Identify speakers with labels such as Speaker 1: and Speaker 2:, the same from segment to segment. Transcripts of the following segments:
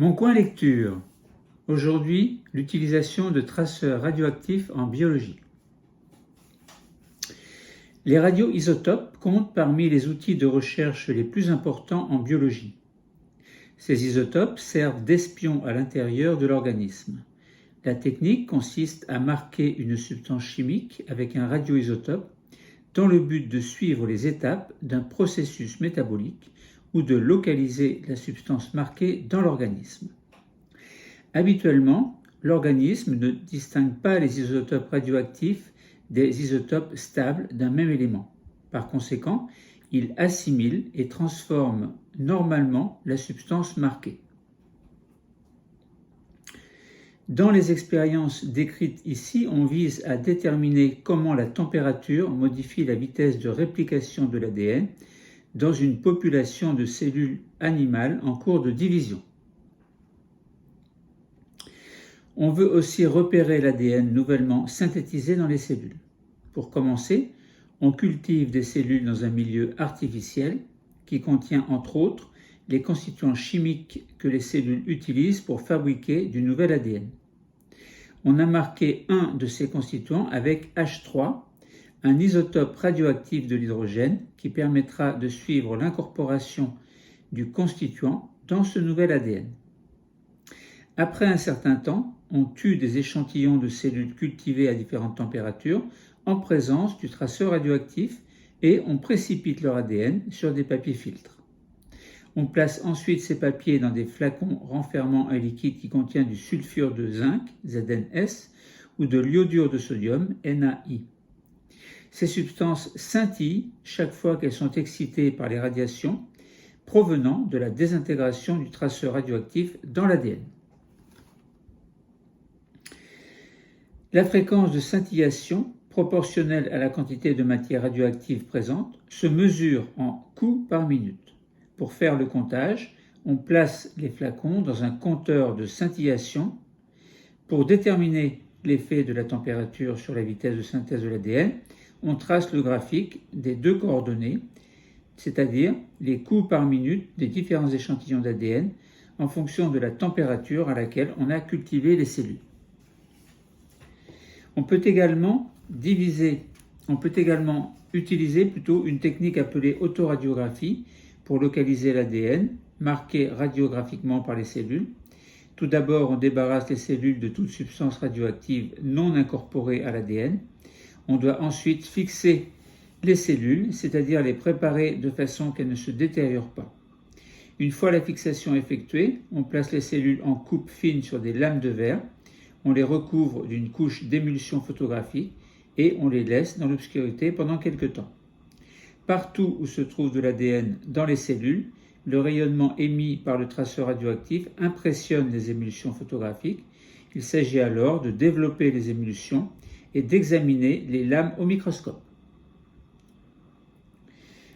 Speaker 1: Mon coin lecture. Aujourd'hui, l'utilisation de traceurs radioactifs en biologie. Les radioisotopes comptent parmi les outils de recherche les plus importants en biologie. Ces isotopes servent d'espions à l'intérieur de l'organisme. La technique consiste à marquer une substance chimique avec un radioisotope dans le but de suivre les étapes d'un processus métabolique ou de localiser la substance marquée dans l'organisme. Habituellement, l'organisme ne distingue pas les isotopes radioactifs des isotopes stables d'un même élément. Par conséquent, il assimile et transforme normalement la substance marquée. Dans les expériences décrites ici, on vise à déterminer comment la température modifie la vitesse de réplication de l'ADN dans une population de cellules animales en cours de division. On veut aussi repérer l'ADN nouvellement synthétisé dans les cellules. Pour commencer, on cultive des cellules dans un milieu artificiel qui contient entre autres les constituants chimiques que les cellules utilisent pour fabriquer du nouvel ADN. On a marqué un de ces constituants avec H3, un isotope radioactif de l'hydrogène qui permettra de suivre l'incorporation du constituant dans ce nouvel ADN. Après un certain temps, on tue des échantillons de cellules cultivées à différentes températures en présence du traceur radioactif et on précipite leur ADN sur des papiers filtres. On place ensuite ces papiers dans des flacons renfermant un liquide qui contient du sulfure de zinc, ZnS, ou de l'iodure de sodium, NaI. Ces substances scintillent chaque fois qu'elles sont excitées par les radiations provenant de la désintégration du traceur radioactif dans l'ADN. La fréquence de scintillation, proportionnelle à la quantité de matière radioactive présente, se mesure en coups par minute. Pour faire le comptage, on place les flacons dans un compteur de scintillation. Pour déterminer l'effet de la température sur la vitesse de synthèse de l'ADN, on trace le graphique des deux coordonnées, c'est-à-dire les coups par minute des différents échantillons d'ADN en fonction de la température à laquelle on a cultivé les cellules. On peut également utiliser une technique appelée autoradiographie pour localiser l'ADN, marqué radiographiquement par les cellules. Tout d'abord, on débarrasse les cellules de toute substance radioactive non incorporée à l'ADN. On doit ensuite fixer les cellules, c'est-à-dire les préparer de façon qu'elles ne se détériorent pas. Une fois la fixation effectuée, on place les cellules en coupe fine sur des lames de verre. On les recouvre d'une couche d'émulsion photographique et on les laisse dans l'obscurité pendant quelque temps. Partout où se trouve de l'ADN dans les cellules, le rayonnement émis par le traceur radioactif impressionne les émulsions photographiques. Il s'agit alors de développer les émulsions et d'examiner les lames au microscope.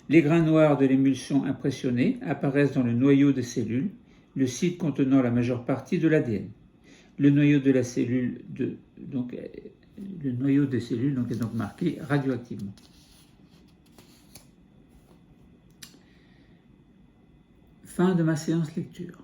Speaker 1: Les grains noirs de l'émulsion impressionnée apparaissent dans le noyau des cellules, le site contenant la majeure partie de l'ADN. Le noyau des cellules est donc marqué radioactivement. Fin de ma séance lecture.